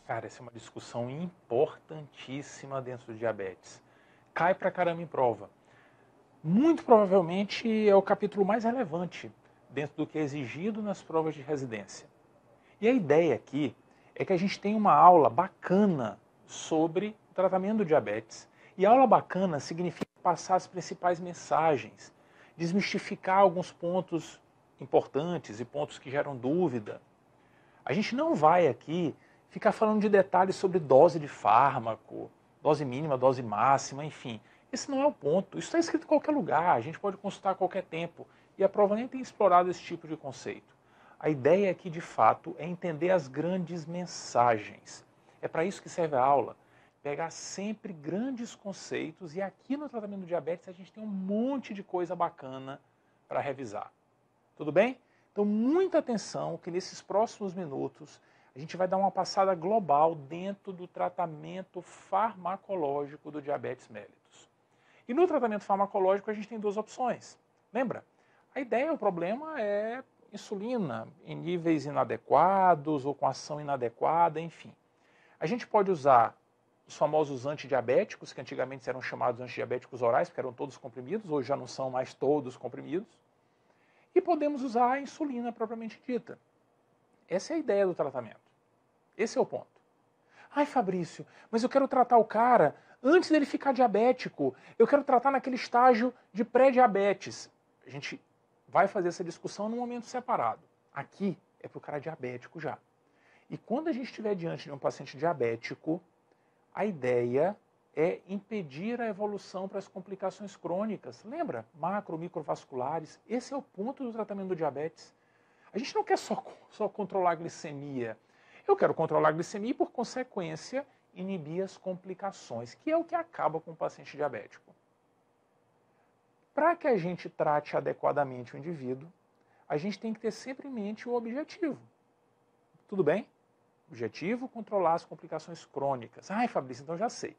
Cara, essa é uma discussão importantíssima dentro do diabetes. Cai pra caramba em prova. Muito provavelmente é o capítulo mais relevante dentro do que é exigido nas provas de residência. E a ideia aqui é que a gente tenha uma aula bacana sobre o tratamento do diabetes. E aula bacana significa passar as principais mensagens, desmistificar alguns pontos importantes e pontos que geram dúvida. A gente não vai aqui ficar falando de detalhes sobre dose de fármaco, dose mínima, dose máxima, enfim. Esse não é o ponto. Isso está escrito em qualquer lugar, a gente pode consultar a qualquer tempo. E a prova nem tem explorado esse tipo de conceito. A ideia aqui, de fato, é entender as grandes mensagens. É para isso que serve a aula. Pegar sempre grandes conceitos, e aqui no tratamento do diabetes a gente tem um monte de coisa bacana para revisar. Tudo bem? Então, muita atenção que nesses próximos minutos a gente vai dar uma passada global dentro do tratamento farmacológico do diabetes mellitus. E no tratamento farmacológico a gente tem duas opções. Lembra? A ideia, o problema é insulina em níveis inadequados ou com ação inadequada, enfim. A gente pode usar os famosos antidiabéticos, que antigamente eram chamados antidiabéticos orais, porque eram todos comprimidos, hoje já não são mais todos comprimidos. E podemos usar a insulina propriamente dita. Essa é a ideia do tratamento. Esse é o ponto. Ai, Fabrício, mas eu quero tratar o cara antes dele ficar diabético. Eu quero tratar naquele estágio de pré-diabetes. A gente vai fazer essa discussão num momento separado. Aqui é para o cara diabético já. E quando a gente estiver diante de um paciente diabético, a ideia é impedir a evolução para as complicações crônicas. Lembra? Macro, microvasculares. Esse é o ponto do tratamento do diabetes. A gente não quer só controlar a glicemia. Eu quero controlar a glicemia e, por consequência, inibir as complicações, que é o que acaba com o paciente diabético. Para que a gente trate adequadamente o indivíduo, a gente tem que ter sempre em mente o objetivo. Tudo bem? Objetivo, controlar as complicações crônicas. Ai, Fabrício, então já sei.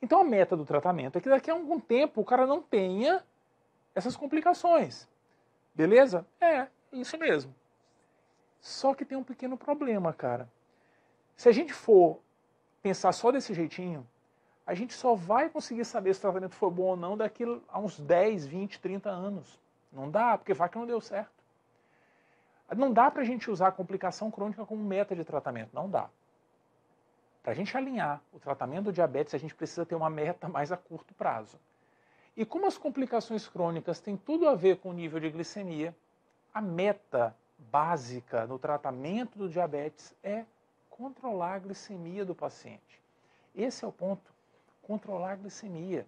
Então a meta do tratamento é que daqui a algum tempo o cara não tenha essas complicações. Beleza? É, isso mesmo. Só que tem um pequeno problema, cara. Se a gente for pensar só desse jeitinho, a gente só vai conseguir saber se o tratamento foi bom ou não daqui a uns 10, 20, 30 anos. Não dá, porque vai que não deu certo. Não dá para a gente usar a complicação crônica como meta de tratamento, não dá. Para a gente alinhar o tratamento do diabetes, a gente precisa ter uma meta mais a curto prazo. E como as complicações crônicas têm tudo a ver com o nível de glicemia, a meta básica no tratamento do diabetes é controlar a glicemia do paciente. Esse é o ponto, controlar a glicemia.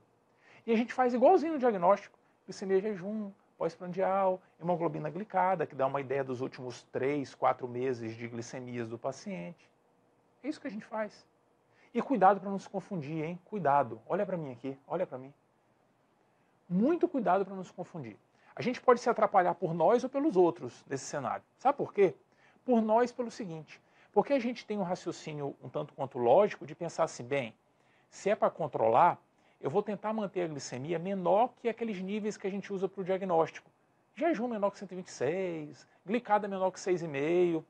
E a gente faz igualzinho no diagnóstico, glicemia jejum, pós-prandial, hemoglobina glicada, que dá uma ideia dos últimos 3, 4 meses de glicemias do paciente. É isso que a gente faz. E cuidado para não se confundir, hein? Cuidado. Olha para mim aqui, olha para mim. Muito cuidado para não se confundir. A gente pode se atrapalhar por nós ou pelos outros nesse cenário. Sabe por quê? Por nós, pelo seguinte. Porque a gente tem um raciocínio um tanto quanto lógico de pensar assim, bem, se é para controlar, eu vou tentar manter a glicemia menor que aqueles níveis que a gente usa para o diagnóstico. Jejum menor que 126, glicada menor que 6,5.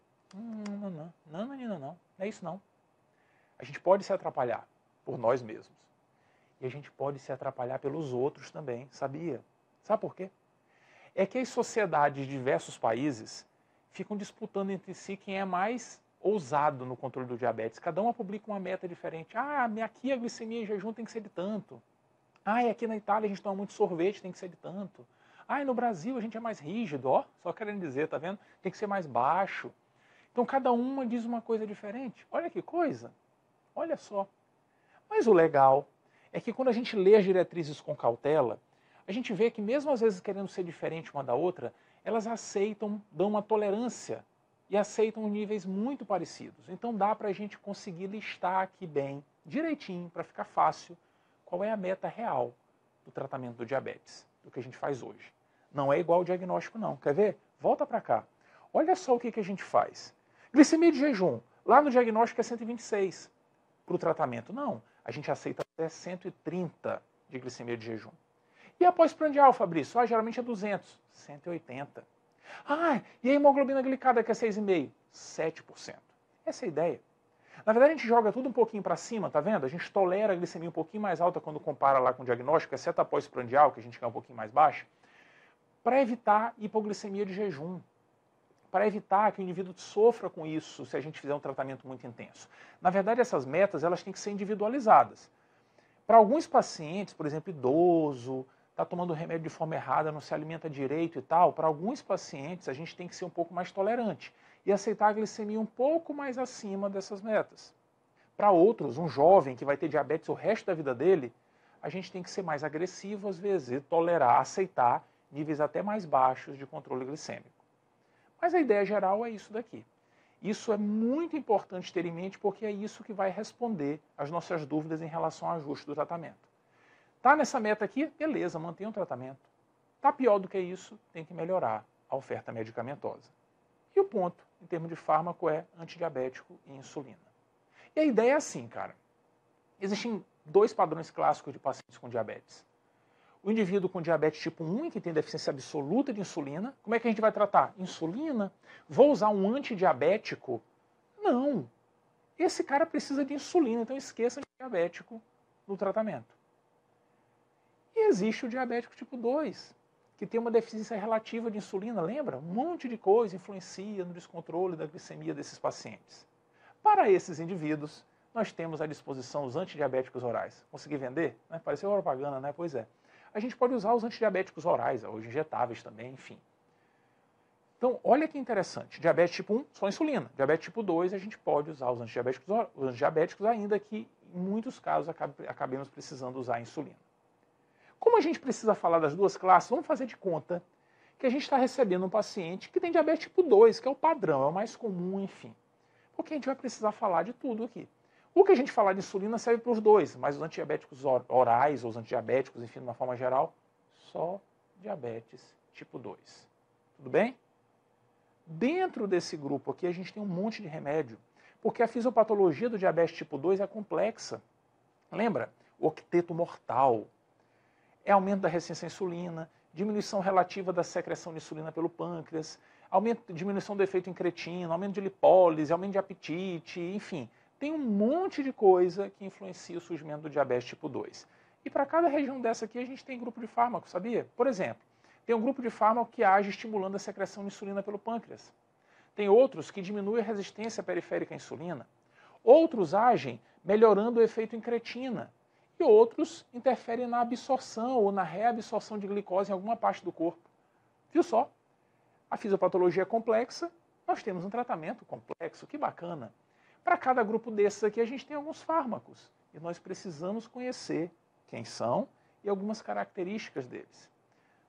Não, menina, não é isso não. A gente pode se atrapalhar por nós mesmos. E a gente pode se atrapalhar pelos outros também, sabia? Sabe por quê? É que as sociedades de diversos países ficam disputando entre si quem é mais ousado no controle do diabetes. Cada uma publica uma meta diferente. Ah, aqui a glicemia em jejum tem que ser de tanto. Ah, e aqui na Itália a gente toma muito sorvete, tem que ser de tanto. Ah, e no Brasil a gente é mais rígido, ó, só querendo dizer, tá vendo? Tem que ser mais baixo. Então cada uma diz uma coisa diferente. Olha que coisa. Olha só. Mas o legal é que quando a gente lê as diretrizes com cautela, a gente vê que mesmo às vezes querendo ser diferente uma da outra, elas aceitam, dão uma tolerância e aceitam níveis muito parecidos. Então dá para a gente conseguir listar aqui bem, direitinho, para ficar fácil, qual é a meta real do tratamento do diabetes, do que a gente faz hoje. Não é igual ao diagnóstico não. Quer ver? Volta para cá. Olha só o que a gente faz. Glicemia de jejum. Lá no diagnóstico é 126. Para o tratamento, não. A gente aceita até 130 de glicemia de jejum. E a pós-prandial, Fabrício? Geralmente é 200. 180. E a hemoglobina glicada, que é 6,5? 7%. Essa é a ideia. Na verdade, a gente joga tudo um pouquinho para cima, tá vendo? A gente tolera a glicemia um pouquinho mais alta quando compara lá com o diagnóstico, exceto após prandial, que a gente quer um pouquinho mais baixa, para evitar hipoglicemia de jejum, para evitar que o indivíduo sofra com isso se a gente fizer um tratamento muito intenso. Na verdade, essas metas elas têm que ser individualizadas. Para alguns pacientes, por exemplo, idoso, está tomando remédio de forma errada, não se alimenta direito e tal, para alguns pacientes a gente tem que ser um pouco mais tolerante e aceitar a glicemia um pouco mais acima dessas metas. Para outros, um jovem que vai ter diabetes o resto da vida dele, a gente tem que ser mais agressivo às vezes e tolerar, aceitar níveis até mais baixos de controle glicêmico. Mas a ideia geral é isso daqui. Isso é muito importante ter em mente porque é isso que vai responder às nossas dúvidas em relação ao ajuste do tratamento. Tá nessa meta aqui? Beleza, mantenha o tratamento. Tá pior do que isso, tem que melhorar a oferta medicamentosa. E o ponto, em termos de fármaco, é antidiabético e insulina. E a ideia é assim, cara. Existem dois padrões clássicos de pacientes com diabetes. O indivíduo com diabetes tipo 1, que tem deficiência absoluta de insulina, como é que a gente vai tratar? Insulina? Vou usar um antidiabético? Não. Esse cara precisa de insulina, então esqueça de diabético no tratamento. E existe o diabético tipo 2, que tem uma deficiência relativa de insulina, lembra? Um monte de coisa influencia no descontrole da glicemia desses pacientes. Para esses indivíduos, nós temos à disposição os antidiabéticos orais. Consegui vender? Né? Pareceu propaganda, né? Pois é. A gente pode usar os antidiabéticos orais, hoje injetáveis também, enfim. Então, olha que interessante. Diabetes tipo 1, só insulina. Diabetes tipo 2, a gente pode usar os antidiabéticos ainda que, em muitos casos, acabemos precisando usar a insulina. Como a gente precisa falar das duas classes, vamos fazer de conta que a gente está recebendo um paciente que tem diabetes tipo 2, que é o padrão, é o mais comum, enfim. Porque a gente vai precisar falar de tudo aqui. O que a gente falar de insulina serve para os dois, mas os antidiabéticos orais, ou os antidiabéticos, enfim, de uma forma geral, só diabetes tipo 2. Tudo bem? Dentro desse grupo aqui, a gente tem um monte de remédio, porque a fisiopatologia do diabetes tipo 2 é complexa. Lembra? O octeto mortal. É aumento da resistência à insulina, diminuição relativa da secreção de insulina pelo pâncreas, diminuição do efeito incretino, aumento de lipólise, aumento de apetite, enfim. Tem um monte de coisa que influencia o surgimento do diabetes tipo 2. E para cada região dessa aqui, a gente tem grupo de fármacos, sabia? Por exemplo, tem um grupo de fármaco que age estimulando a secreção de insulina pelo pâncreas. Tem outros que diminuem a resistência periférica à insulina. Outros agem melhorando o efeito incretina. E outros interferem na absorção ou na reabsorção de glicose em alguma parte do corpo. Viu só? A fisiopatologia é complexa, nós temos um tratamento complexo, que bacana. Para cada grupo desses aqui, a gente tem alguns fármacos. E nós precisamos conhecer quem são e algumas características deles.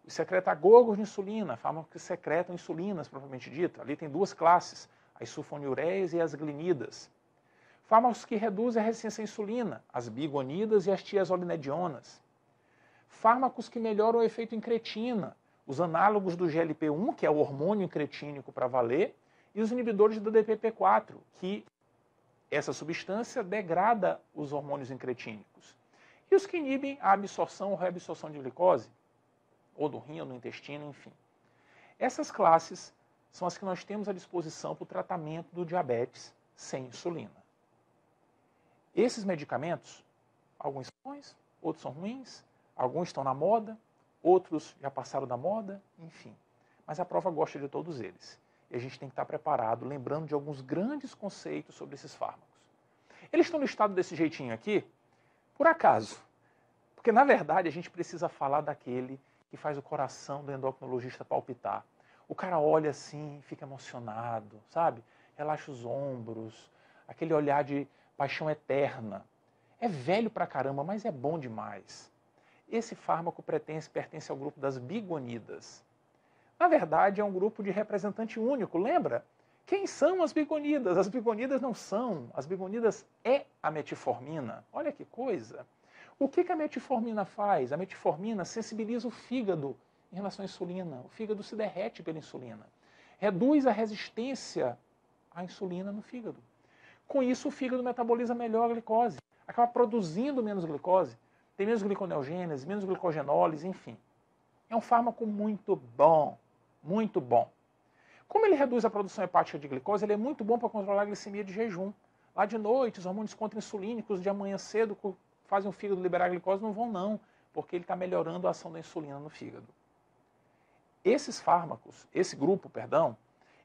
Os secretagogos de insulina, fármacos que secretam insulinas, propriamente dito. Ali tem duas classes, as sulfonilureias e as glinidas. Fármacos que reduzem a resistência à insulina, as bigonidas e as tiazolinedionas. Fármacos que melhoram o efeito incretina, os análogos do GLP-1, que é o hormônio incretínico para valer, e os inibidores do DPP-4, que essa substância degrada os hormônios incretínicos. E os que inibem a absorção ou reabsorção de glicose, ou do rim, ou do intestino, enfim. Essas classes são as que nós temos à disposição para o tratamento do diabetes sem insulina. Esses medicamentos, alguns são bons, outros são ruins, alguns estão na moda, outros já passaram da moda, enfim. Mas a prova gosta de todos eles. E a gente tem que estar preparado, lembrando de alguns grandes conceitos sobre esses fármacos. Eles estão listados desse jeitinho aqui, por acaso. Porque, na verdade, a gente precisa falar daquele que faz o coração do endocrinologista palpitar. O cara olha assim, fica emocionado, sabe? Relaxa os ombros, aquele olhar de paixão eterna. É velho pra caramba, mas é bom demais. Esse fármaco pertence ao grupo das bigonidas. Na verdade, é um grupo de representante único, lembra? Quem são as bigonidas? As bigonidas não são. As bigonidas é a metformina. Olha que coisa. O que a metformina faz? A metformina sensibiliza o fígado em relação à insulina. O fígado se derrete pela insulina. Reduz a resistência à insulina no fígado. Com isso, o fígado metaboliza melhor a glicose. Acaba produzindo menos glicose. Tem menos gliconeogênese, menos glicogenólise, enfim. É um fármaco muito bom. Muito bom. Como ele reduz a produção hepática de glicose, ele é muito bom para controlar a glicemia de jejum. lá de noite, os hormônios contra-insulínicos de amanhã cedo fazem o fígado liberar glicose, não vão não, porque ele está melhorando a ação da insulina no fígado. Esses fármacos, esse grupo, perdão,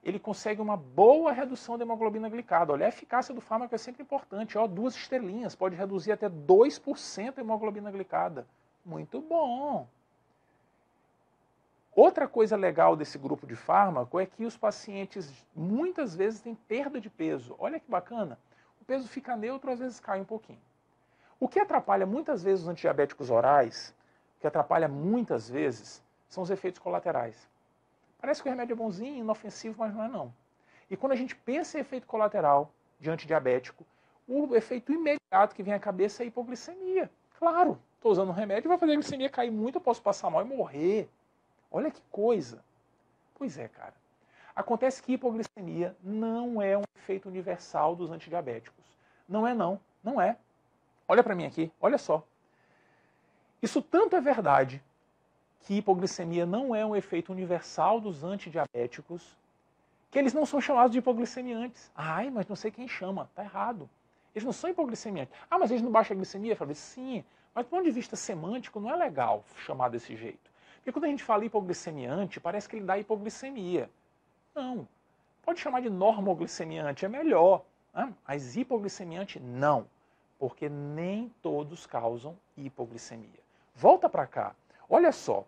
ele consegue uma boa redução da hemoglobina glicada. Olha, a eficácia do fármaco é sempre importante. Ó, 2 estrelinhas, pode reduzir até 2% a hemoglobina glicada. Muito bom! Outra coisa legal desse grupo de fármaco é que os pacientes muitas vezes têm perda de peso. Olha que bacana. O peso fica neutro, às vezes cai um pouquinho. O que atrapalha muitas vezes os antidiabéticos orais, o que atrapalha muitas vezes, são os efeitos colaterais. Parece que o remédio é bonzinho, inofensivo, mas não é não. E quando a gente pensa em efeito colateral de antidiabético, o efeito imediato que vem à cabeça é a hipoglicemia. Claro, estou usando um remédio, vai fazer a glicemia cair muito, eu posso passar mal e morrer. Olha que coisa. Pois é, cara. Acontece que hipoglicemia não é um efeito universal dos antidiabéticos. Não é não, não é. Olha para mim aqui, olha só. Isso tanto é verdade que hipoglicemia não é um efeito universal dos antidiabéticos, que eles não são chamados de hipoglicemiantes. Ai, mas não sei quem chama, tá errado. Eles não são hipoglicemiantes. Ah, mas eles não baixam a glicemia? Eu falei, sim, mas do ponto de vista semântico não é legal chamar desse jeito. Porque quando a gente fala hipoglicemiante, parece que ele dá hipoglicemia. Não. Pode chamar de normoglicemiante, é melhor. Né? Mas hipoglicemiante, não. Porque nem todos causam hipoglicemia. Volta para cá. Olha só.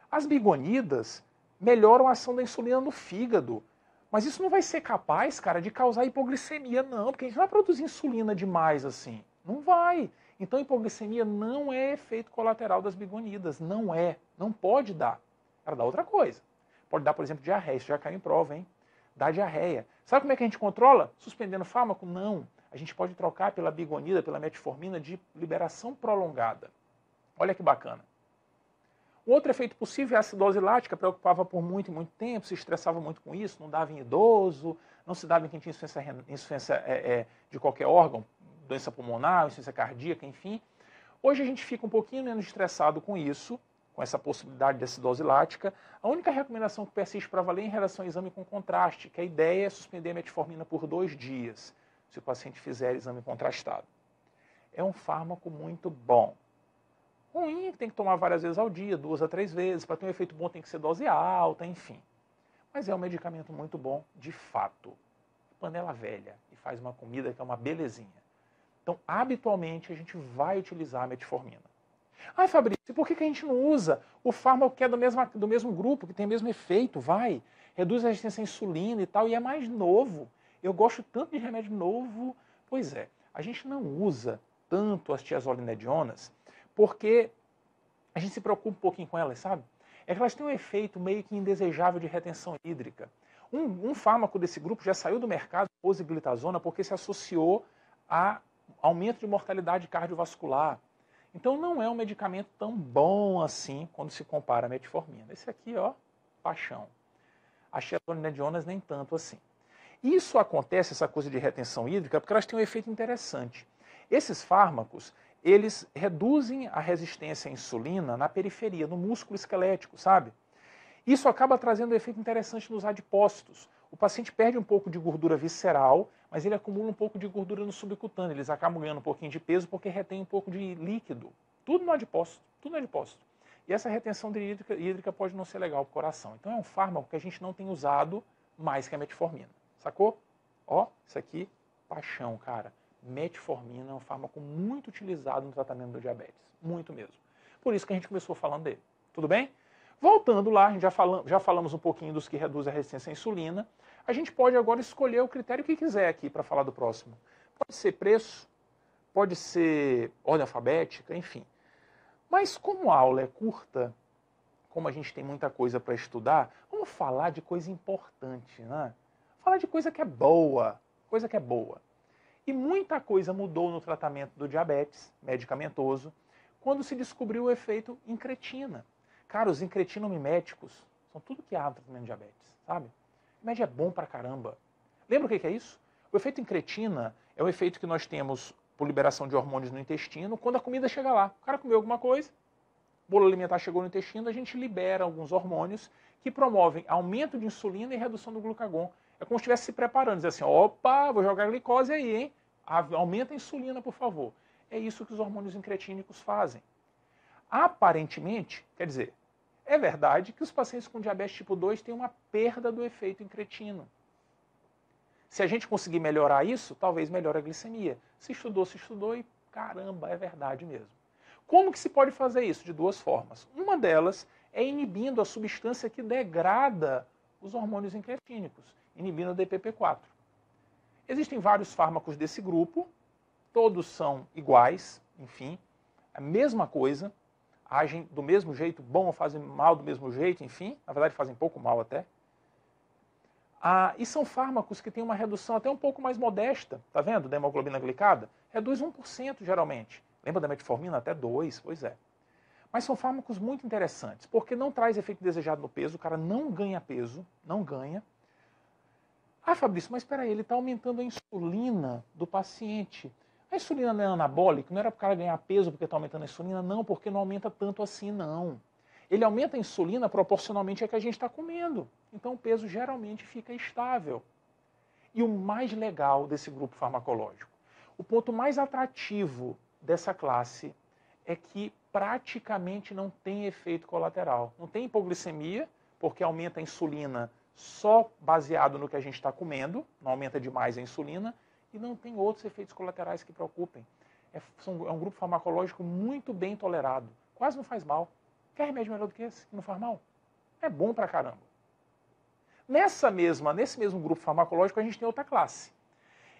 As bigonidas melhoram a ação da insulina no fígado. Mas isso não vai ser capaz, cara, de causar hipoglicemia, não. Porque a gente não vai produzir insulina demais assim. Não vai. Então, hipoglicemia não é efeito colateral das bigonidas. Não é. Não pode dar. Ela dá outra coisa. Pode dar, por exemplo, diarreia. Isso já caiu em prova, hein? Dá diarreia. Sabe como é que a gente controla? Suspendendo o fármaco? Não. A gente pode trocar pela bigonida, pela metformina de liberação prolongada. Olha que bacana. O outro efeito possível é a acidose lática, preocupava por muito e muito tempo, se estressava muito com isso, não dava em idoso, não se dava em quem tinha insuficiência de qualquer órgão, doença pulmonar, insuficiência cardíaca, enfim. Hoje a gente fica um pouquinho menos estressado com isso, com essa possibilidade de acidose lática. A única recomendação que persiste para valer é em relação ao exame com contraste, que a ideia é suspender a metformina por 2 dias, se o paciente fizer exame contrastado. É um fármaco muito bom. Ruim, tem que tomar várias vezes ao dia, 2 a 3 vezes. Para ter um efeito bom tem que ser dose alta, enfim. Mas é um medicamento muito bom, de fato. Panela velha e faz uma comida que é uma belezinha. Então, habitualmente, a gente vai utilizar a metformina. Ai, Fabrício, por que a gente não usa o fármaco que é do mesmo grupo, que tem o mesmo efeito? Vai, reduz a resistência à insulina e tal, e é mais novo. Eu gosto tanto de remédio novo. Pois é, a gente não usa tanto as tiazolinedionas, porque a gente se preocupa um pouquinho com elas, sabe? É que elas têm um efeito meio que indesejável de retenção hídrica. Um fármaco desse grupo já saiu do mercado, posiglitazona, porque se associou a aumento de mortalidade cardiovascular. Então não é um medicamento tão bom assim quando se compara a metformina. Esse aqui, ó, paixão. As tiazolinedionas nem tanto assim. Isso acontece, essa coisa de retenção hídrica, porque elas têm um efeito interessante. Esses fármacos, eles reduzem a resistência à insulina na periferia, no músculo esquelético, sabe? Isso acaba trazendo um efeito interessante nos adipócitos. O paciente perde um pouco de gordura visceral, mas ele acumula um pouco de gordura no subcutâneo. Eles acabam ganhando um pouquinho de peso porque retém um pouco de líquido. Tudo no adipócito, tudo no adipócito. E essa retenção hídrica pode não ser legal para o coração. Então é um fármaco que a gente não tem usado mais que a metformina. Sacou? Ó, isso aqui, paixão, cara. Metformina é um fármaco muito utilizado no tratamento do diabetes. Muito mesmo. Por isso que a gente começou falando dele. Tudo bem? Voltando lá, a gente já falamos um pouquinho dos que reduzem a resistência à insulina. A gente pode agora escolher o critério que quiser aqui para falar do próximo. Pode ser preço, pode ser ordem alfabética, enfim. Mas como a aula é curta, como a gente tem muita coisa para estudar, vamos falar de coisa importante, né? Falar de coisa que é boa, coisa que é boa. E muita coisa mudou no tratamento do diabetes medicamentoso quando se descobriu o efeito incretina. Cara, os incretinomiméticos são tudo que há no tratamento de diabetes, sabe? O remédio é bom pra caramba. Lembra o que é isso? O efeito incretina é o efeito que nós temos por liberação de hormônios no intestino quando a comida chega lá. O cara comeu alguma coisa, o bolo alimentar chegou no intestino, a gente libera alguns hormônios que promovem aumento de insulina e redução do glucagon. É como se estivesse se preparando, dizer assim, opa, vou jogar glicose aí, hein? Aumenta a insulina, por favor. É isso que os hormônios incretínicos fazem. Aparentemente, quer dizer, é verdade que os pacientes com diabetes tipo 2 têm uma perda do efeito incretino. Se a gente conseguir melhorar isso, talvez melhore a glicemia. Se estudou e caramba, é verdade mesmo. Como que se pode fazer isso? De duas formas. Uma delas é inibindo a substância que degrada os hormônios incretínicos, inibindo a DPP-4. Existem vários fármacos desse grupo, todos são iguais, enfim, a mesma coisa, agem do mesmo jeito, bom ou fazem mal do mesmo jeito, enfim, na verdade fazem pouco mal até. E são fármacos que têm uma redução até um pouco mais modesta, tá vendo, da hemoglobina glicada? Reduz 1% geralmente. Lembra da metformina? Até 2%, pois é. Mas são fármacos muito interessantes, porque não traz efeito desejado no peso, o cara não ganha peso, não ganha. Fabrício, mas espera aí, ele está aumentando a insulina do paciente. A insulina não é anabólica? Não era para o cara ganhar peso porque está aumentando a insulina? Não, porque não aumenta tanto assim, não. Ele aumenta a insulina proporcionalmente ao que a gente está comendo. Então o peso geralmente fica estável. E o mais legal desse grupo farmacológico, o ponto mais atrativo dessa classe é que praticamente não tem efeito colateral. Não tem hipoglicemia, porque aumenta a insulina só baseado no que a gente está comendo, não aumenta demais a insulina, e não tem outros efeitos colaterais que preocupem. É um grupo farmacológico muito bem tolerado, quase não faz mal. Quer remédio melhor do que esse, que não faz mal? É bom pra caramba. Nesse mesmo grupo farmacológico, a gente tem outra classe.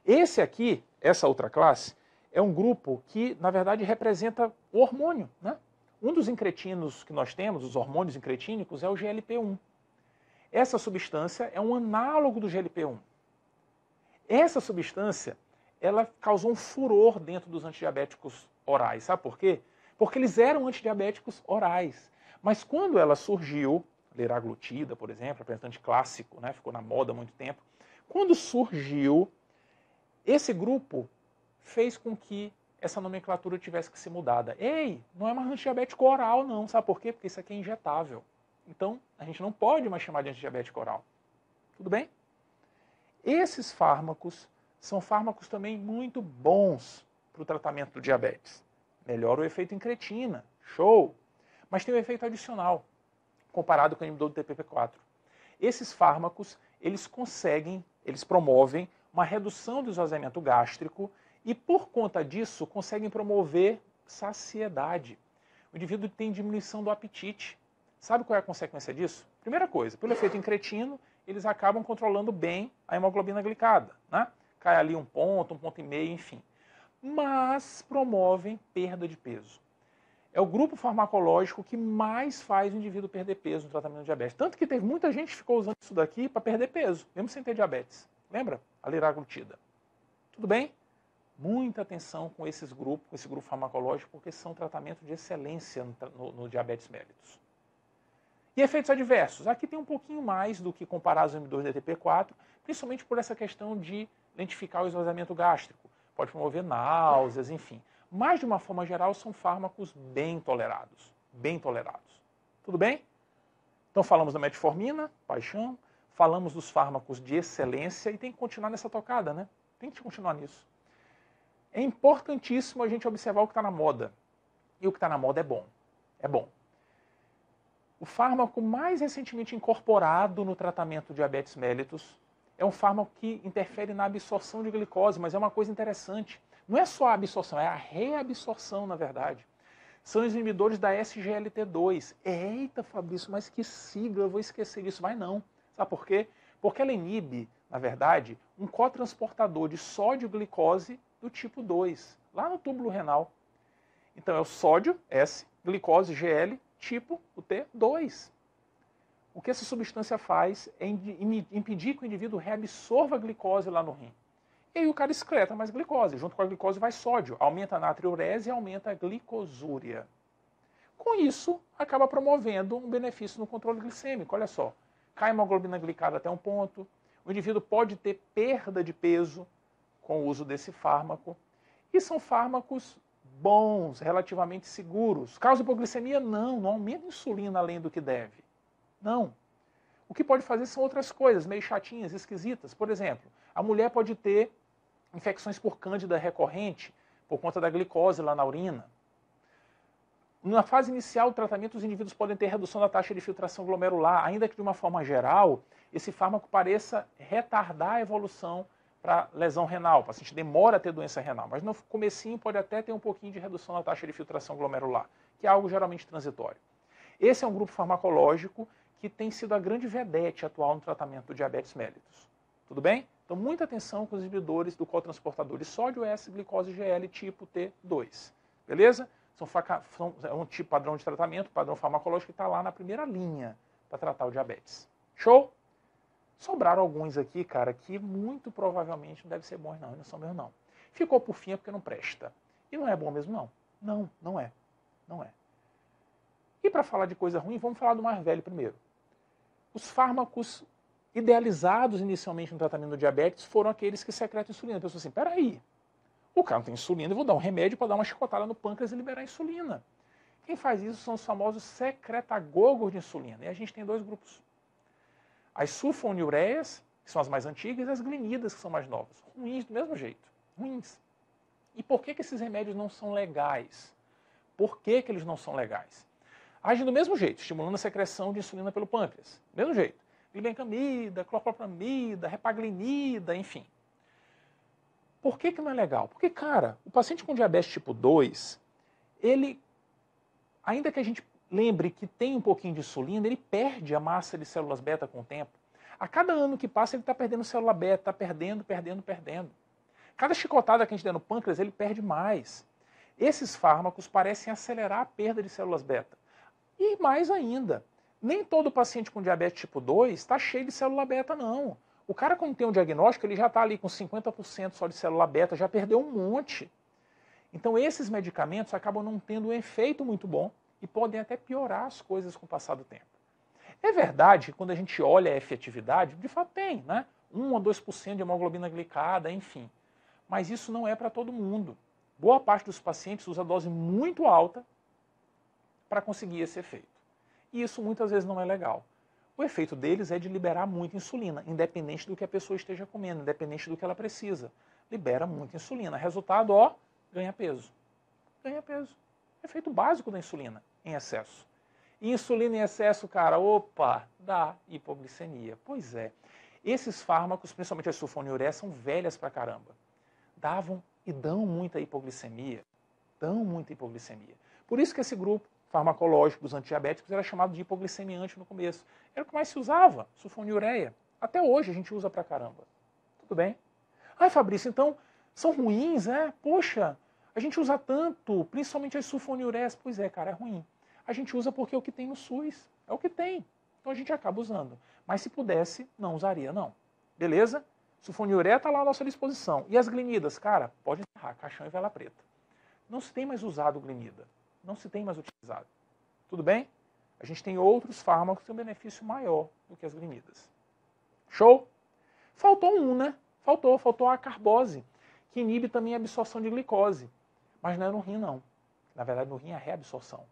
Esse aqui, essa outra classe, é um grupo que, na verdade, representa o hormônio, né? Um dos incretinos que nós temos, os hormônios incretínicos, é o GLP-1. Essa substância é um análogo do GLP-1. Essa substância, ela causou um furor dentro dos antidiabéticos orais. Sabe por quê? Porque eles eram antidiabéticos orais. Mas quando ela surgiu, liraglutida, por exemplo, representante clássico, né, ficou na moda há muito tempo. Quando surgiu, esse grupo fez com que essa nomenclatura tivesse que ser mudada. Ei, não é mais antidiabético oral, não. Sabe por quê? Porque isso aqui é injetável. Então, a gente não pode mais chamar de antidiabético oral. Tudo bem? Esses fármacos são fármacos também muito bons para o tratamento do diabetes. Melhora o efeito incretina, show! Mas tem um efeito adicional, comparado com o inibidor do DPP-4. Esses fármacos, eles promovem uma redução do esvaziamento gástrico e, por conta disso, conseguem promover saciedade. O indivíduo tem diminuição do apetite. Sabe qual é a consequência disso? Primeira coisa, pelo efeito incretino, eles acabam controlando bem a hemoglobina glicada, né? Cai ali 1 ponto, 1,5 ponto, enfim. Mas promovem perda de peso. É o grupo farmacológico que mais faz o indivíduo perder peso no tratamento de diabetes. Tanto que teve muita gente que ficou usando isso daqui para perder peso, mesmo sem ter diabetes. Lembra? A liraglutida. Tudo bem? Muita atenção com esse grupo farmacológico, porque são tratamentos de excelência no diabetes mellitus. E efeitos adversos? Aqui tem um pouquinho mais do que comparar os inibidores do DPP-4, principalmente por essa questão de lentificar o esvaziamento gástrico. Pode promover náuseas, enfim. Mas, de uma forma geral, são fármacos bem tolerados. Bem tolerados. Tudo bem? Então, falamos da metformina, paixão, falamos dos fármacos de excelência e tem que continuar nessa tocada, né? Tem que continuar nisso. É importantíssimo a gente observar o que está na moda. E o que está na moda é bom. É bom. O fármaco mais recentemente incorporado no tratamento do diabetes mellitus é um fármaco que interfere na absorção de glicose, mas é uma coisa interessante. Não é só a absorção, é a reabsorção, na verdade. São os inibidores da SGLT2. Eita, Fabrício, mas que sigla, eu vou esquecer disso. Vai não. Sabe por quê? Porque ela inibe, na verdade, um cotransportador de sódio-glicose do tipo 2, lá no túbulo renal. Então é o sódio, S, glicose, GL, tipo o T2. O que essa substância faz é impedir que o indivíduo reabsorva a glicose lá no rim. E aí o cara excreta mais glicose. Junto com a glicose vai sódio. Aumenta a natriurese e aumenta a glicosúria. Com isso, acaba promovendo um benefício no controle glicêmico. Olha só. Cai a hemoglobina glicada até 1 ponto. O indivíduo pode ter perda de peso com o uso desse fármaco. E são fármacos bons, relativamente seguros. Causa hipoglicemia? Não aumenta a insulina além do que deve. Não. O que pode fazer são outras coisas, meio chatinhas, esquisitas. Por exemplo, a mulher pode ter infecções por cândida recorrente, por conta da glicose lá na urina. Na fase inicial do tratamento, os indivíduos podem ter redução da taxa de filtração glomerular, ainda que de uma forma geral, esse fármaco pareça retardar a evolução para lesão renal. O paciente demora a ter doença renal, mas no comecinho pode até ter um pouquinho de redução da taxa de filtração glomerular, que é algo geralmente transitório. Esse é um grupo farmacológico que tem sido a grande vedete atual no tratamento do diabetes mellitus. Tudo bem? Então, muita atenção com os inibidores do cotransportador de sódio S-glicose GL tipo T2. Beleza? É um tipo padrão de tratamento, padrão farmacológico que está lá na primeira linha para tratar o diabetes. Show? Sobraram alguns aqui, cara, que muito provavelmente não devem ser bons não, não são meus não. Ficou por fim é porque não presta. E não é bom mesmo não. Não, não é. Não é. E para falar de coisa ruim, vamos falar do mais velho primeiro. Os fármacos idealizados inicialmente no tratamento do diabetes foram aqueles que secretam insulina. A pessoa assim, peraí, o cara não tem insulina, eu vou dar um remédio para dar uma chicotada no pâncreas e liberar a insulina. Quem faz isso são os famosos secretagogos de insulina. E a gente tem dois grupos. As sulfonilureias, que são as mais antigas, e as glinidas, que são mais novas. Ruins do mesmo jeito. Ruins. E por que esses remédios não são legais? Por que eles não são legais? Agem do mesmo jeito, estimulando a secreção de insulina pelo pâncreas. Do mesmo jeito. Glibenclamida, clopropramida, repaglinida, enfim. Por que não é legal? Porque, cara, o paciente com diabetes tipo 2, ele, ainda que a gente lembre que tem um pouquinho de insulina, ele perde a massa de células beta com o tempo. A cada ano que passa, ele está perdendo célula beta, está perdendo. Cada chicotada que a gente der no pâncreas, ele perde mais. Esses fármacos parecem acelerar a perda de células beta. E mais ainda, nem todo paciente com diabetes tipo 2 está cheio de célula beta, não. O cara, quando tem um diagnóstico, ele já está ali com 50% só de célula beta, já perdeu um monte. Então, esses medicamentos acabam não tendo um efeito muito bom e podem até piorar as coisas com o passar do tempo. É verdade que quando a gente olha a efetividade, de fato tem, né? 1 a 2% de hemoglobina glicada, enfim. Mas isso não é para todo mundo. Boa parte dos pacientes usa dose muito alta para conseguir esse efeito. E isso muitas vezes não é legal. O efeito deles é de liberar muita insulina, independente do que a pessoa esteja comendo, independente do que ela precisa. Libera muita insulina. Resultado, ó, ganha peso. Ganha peso. Efeito básico da insulina em excesso. E insulina em excesso, cara, opa, dá hipoglicemia. Pois é. Esses fármacos, principalmente as sulfonilureias, são velhas pra caramba. Davam e dão muita hipoglicemia. Dão muita hipoglicemia. Por isso que esse grupo farmacológico dos antidiabéticos era chamado de hipoglicemiante no começo. Era o que mais se usava, sulfonilureia. Até hoje a gente usa pra caramba. Tudo bem? Ai, Fabrício, então são ruins, né? Poxa, a gente usa tanto, principalmente as sulfonilureias. Pois é, cara, é ruim. A gente usa porque é o que tem no SUS. É o que tem. Então a gente acaba usando. Mas se pudesse, não usaria, não. Beleza? Sulfonilureia está lá à nossa disposição. E as glinidas? Cara, pode enterrar, caixão e vela preta. Não se tem mais usado glinida. Não se tem mais utilizado. Tudo bem? A gente tem outros fármacos que têm um benefício maior do que as glinidas. Show? Faltou um, né? Faltou a carbose, que inibe também a absorção de glicose. Mas não é no rim, não. Na verdade, no rim é a reabsorção.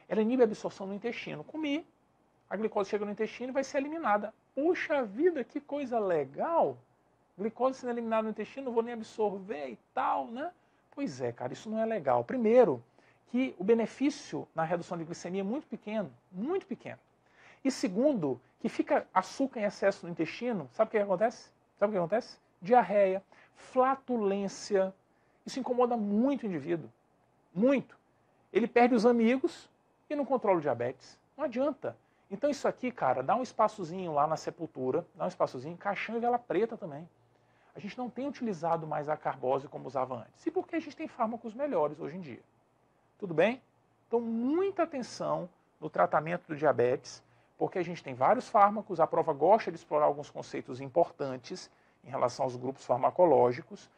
Ela inibe a absorção no intestino. Comi, a glicose chega no intestino e vai ser eliminada. Puxa vida, que coisa legal! Glicose sendo eliminada no intestino, não vou nem absorver e tal, né? Pois é, cara, isso não é legal. Primeiro, que o benefício na redução de glicemia é muito pequeno, muito pequeno. E segundo, que fica açúcar em excesso no intestino, sabe o que acontece? Sabe o que acontece? Diarreia, flatulência. Isso incomoda muito o indivíduo. Muito. Ele perde os amigos e não controla o diabetes. Não adianta. Então isso aqui, cara, dá um espaçozinho lá na sepultura, dá um espaçozinho, caixão e vela preta também. A gente não tem utilizado mais a carbose como usava antes. E porque a gente tem fármacos melhores hoje em dia. Tudo bem? Então, muita atenção no tratamento do diabetes, porque a gente tem vários fármacos, a prova gosta de explorar alguns conceitos importantes em relação aos grupos farmacológicos,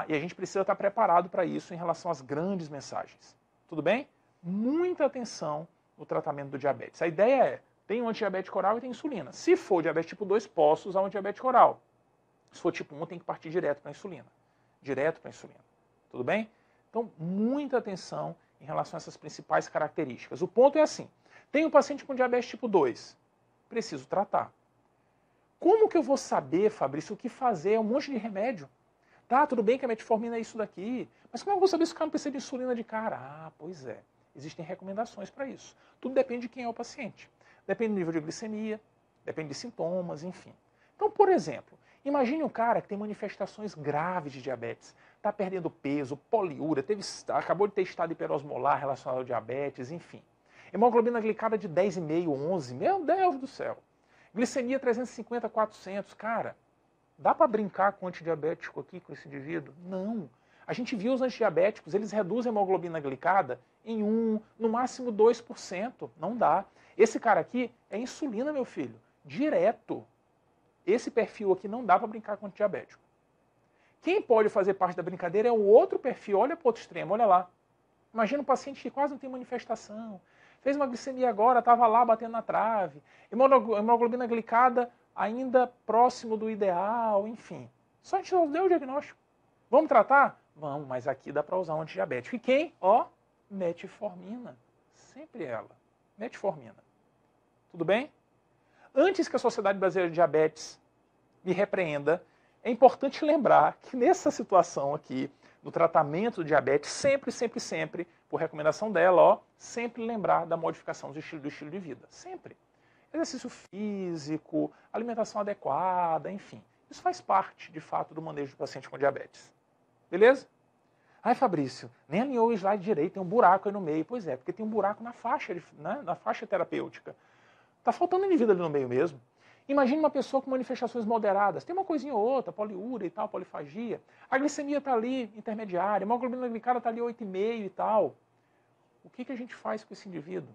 e a gente precisa estar preparado para isso em relação às grandes mensagens. Tudo bem? Muita atenção no tratamento do diabetes. A ideia é, tem um antidiabético oral e tem insulina. Se for diabetes tipo 2, posso usar um antidiabético oral. Se for tipo 1, tem que partir direto para a insulina. Direto para a insulina. Tudo bem? Então, muita atenção em relação a essas principais características. O ponto é assim, tem um paciente com diabetes tipo 2, preciso tratar. Como que eu vou saber, Fabrício, o que fazer? É um monte de remédio. Tá, tudo bem que a metformina é isso daqui, mas como é que eu vou saber se o cara não precisa de insulina de cara? Ah, pois é. Existem recomendações para isso. Tudo depende de quem é o paciente. Depende do nível de glicemia, depende de sintomas, enfim. Então, por exemplo, imagine um cara que tem manifestações graves de diabetes, está perdendo peso, poliúria, acabou de ter estado hiperosmolar relacionado ao diabetes, enfim. Hemoglobina glicada de 10,5, 11, meu Deus do céu. Glicemia 350, 400, cara, dá para brincar com antidiabético aqui com esse indivíduo? Não. A gente viu os antidiabéticos, eles reduzem a hemoglobina glicada em 1, no máximo 2%. Não dá. Esse cara aqui é insulina, meu filho, direto. Esse perfil aqui não dá para brincar com antidiabético. Quem pode fazer parte da brincadeira é o outro perfil. Olha para o outro extremo, olha lá. Imagina um paciente que quase não tem manifestação. Fez uma glicemia agora, estava lá batendo na trave. Hemoglobina glicada ainda próximo do ideal, enfim. Só a gente não deu o diagnóstico. Vamos tratar? Vamos, mas aqui dá para usar um antidiabético. E quem? Ó, metformina. Sempre ela. Metformina. Tudo bem? Antes que a Sociedade Brasileira de Diabetes me repreenda, é importante lembrar que nessa situação aqui, no tratamento do diabetes, sempre, por recomendação dela, ó, sempre lembrar da modificação do estilo de vida. Sempre. Exercício físico, alimentação adequada, enfim. Isso faz parte, de fato, do manejo do paciente com diabetes. Beleza? Ai, Fabrício, nem alinhou o slide direito, tem um buraco aí no meio. Pois é, porque tem um buraco na faixa, né, na faixa terapêutica. Está faltando indivíduo ali no meio mesmo. Imagine uma pessoa com manifestações moderadas. Tem uma coisinha ou outra, poliúria e tal, polifagia. A glicemia está ali, intermediária. A hemoglobina glicada está ali 8,5 e tal. O que a gente faz com esse indivíduo?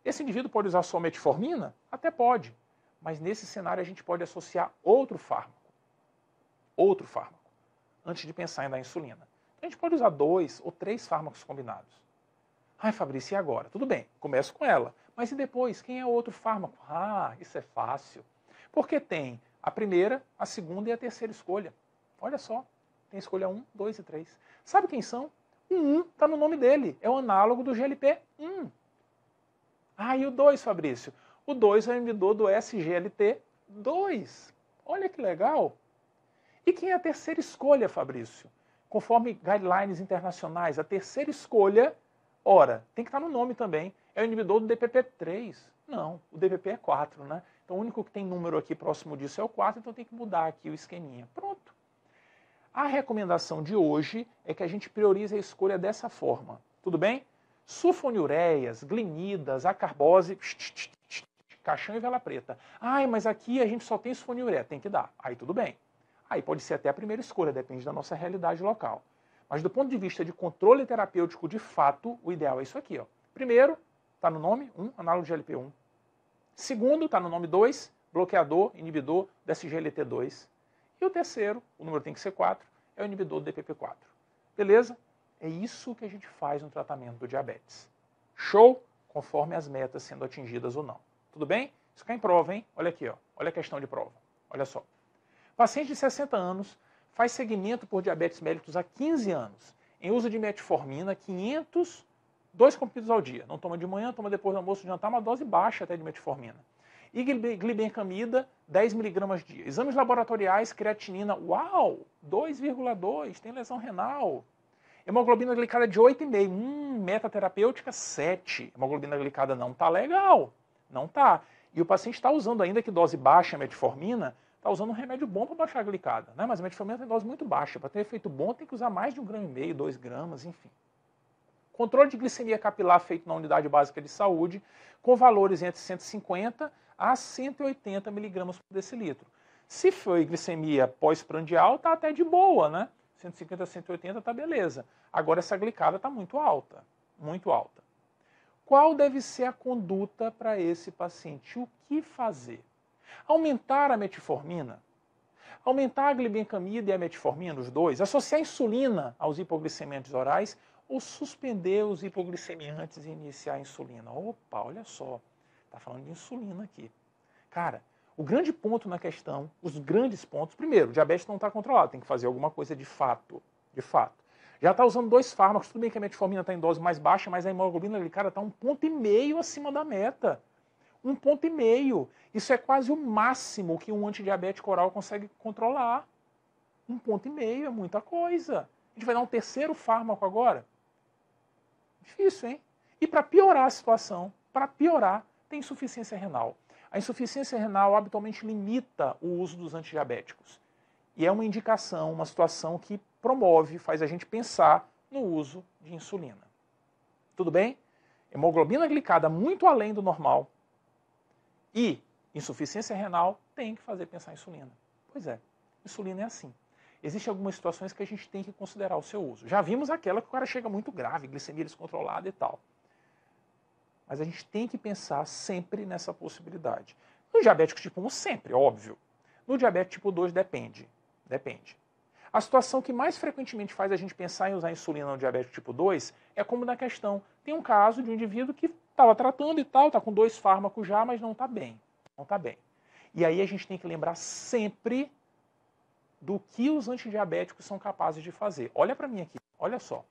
Esse indivíduo pode usar só metformina? Até pode. Mas nesse cenário a gente pode associar outro fármaco. Outro fármaco. Antes de pensar em dar insulina. A gente pode usar 2 ou 3 fármacos combinados. Ai, Fabrício, e agora? Tudo bem, começo com ela. Mas e depois? Quem é o outro fármaco? Ah, isso é fácil. Porque tem a primeira, a segunda e a terceira escolha. Olha só, tem escolha 1, 2 e 3. Sabe quem são? O 1 está no nome dele, é o análogo do GLP-1. Ah, e o 2, Fabrício? O 2 é o inibidor do SGLT2. Olha que legal. E quem é a terceira escolha, Fabrício? Conforme guidelines internacionais, a terceira escolha, ora, tem que estar no nome também, é o inibidor do DPP3. Não, o DPP é 4, né? Então o único que tem número aqui próximo disso é o 4, então tem que mudar aqui o esqueminha. Pronto. A recomendação de hoje é que a gente priorize a escolha dessa forma. Tudo bem? Sulfonilureias, glinidas, acarbose, caixão e vela preta. Ai, mas aqui a gente só tem sulfonilureia, tem que dar. Aí tudo bem. Aí pode ser até a primeira escolha, depende da nossa realidade local. Mas do ponto de vista de controle terapêutico, de fato, o ideal é isso aqui. Ó. Primeiro, está no nome 1, análogo de GLP-1. Segundo, está no nome 2, bloqueador, inibidor da SGLT2. E o terceiro, o número tem que ser 4, é o inibidor do DPP4. Beleza? É isso que a gente faz no tratamento do diabetes. Show? Conforme as metas sendo atingidas ou não. Tudo bem? Isso cai em prova, hein? Olha aqui, ó. Olha a questão de prova. Olha só. Paciente de 60 anos faz seguimento por diabetes mellitus há 15 anos, em uso de metformina, 500, 2 comprimidos ao dia. Não toma de manhã, toma depois do almoço, de jantar, uma dose baixa até de metformina. E glibencamida, 10 mg dia. Exames laboratoriais, creatinina, uau, 2,2, tem lesão renal. Hemoglobina glicada de 8,5, meta terapêutica 7. Hemoglobina glicada não tá legal, não tá. E o paciente está usando, ainda que dose baixa metformina, está usando um remédio bom para baixar a glicada, né? Mas a metformina tem dose muito baixa. Para ter efeito bom, tem que usar mais de 1,5 g, 2 gramas, enfim. Controle de glicemia capilar feito na unidade básica de saúde, com valores entre 150 a 180 mg por decilitro. Se foi glicemia pós-prandial, está até de boa, né? 150 a 180 está beleza. Agora essa glicada está muito alta, muito alta. Qual deve ser a conduta para esse paciente? O que fazer? Aumentar a metformina, aumentar a glibencamida e a metformina, os dois, associar a insulina aos hipoglicemiantes orais ou suspender os hipoglicemiantes e iniciar a insulina. Opa, olha só, está falando de insulina aqui. Cara, o grande ponto na questão, os grandes pontos, primeiro, o diabetes não está controlado, tem que fazer alguma coisa de fato, de fato. Já está usando 2 fármacos, tudo bem que a metformina está em dose mais baixa, mas a hemoglobina glicada está 1,5 ponto acima da meta. 1,5 ponto. Isso é quase o máximo que um antidiabético oral consegue controlar. 1,5 ponto é muita coisa. A gente vai dar um terceiro fármaco agora? Difícil, hein? E para piorar a situação, tem insuficiência renal. A insuficiência renal habitualmente limita o uso dos antidiabéticos. E é uma indicação, uma situação que faz a gente pensar no uso de insulina. Tudo bem? Hemoglobina glicada muito além do normal e insuficiência renal tem que fazer pensar em insulina. Pois é, insulina é assim. Existem algumas situações que a gente tem que considerar o seu uso. Já vimos aquela que o cara chega muito grave, glicemia descontrolada e tal. Mas a gente tem que pensar sempre nessa possibilidade. No diabético tipo 1, sempre, óbvio. No diabético tipo 2, depende. A situação que mais frequentemente faz a gente pensar em usar insulina no diabético tipo 2 é como na questão. Tem um caso de um indivíduo que estava tratando e tal, está com 2 fármacos já, mas não está bem. E aí a gente tem que lembrar sempre do que os antidiabéticos são capazes de fazer. Olha para mim aqui, olha só.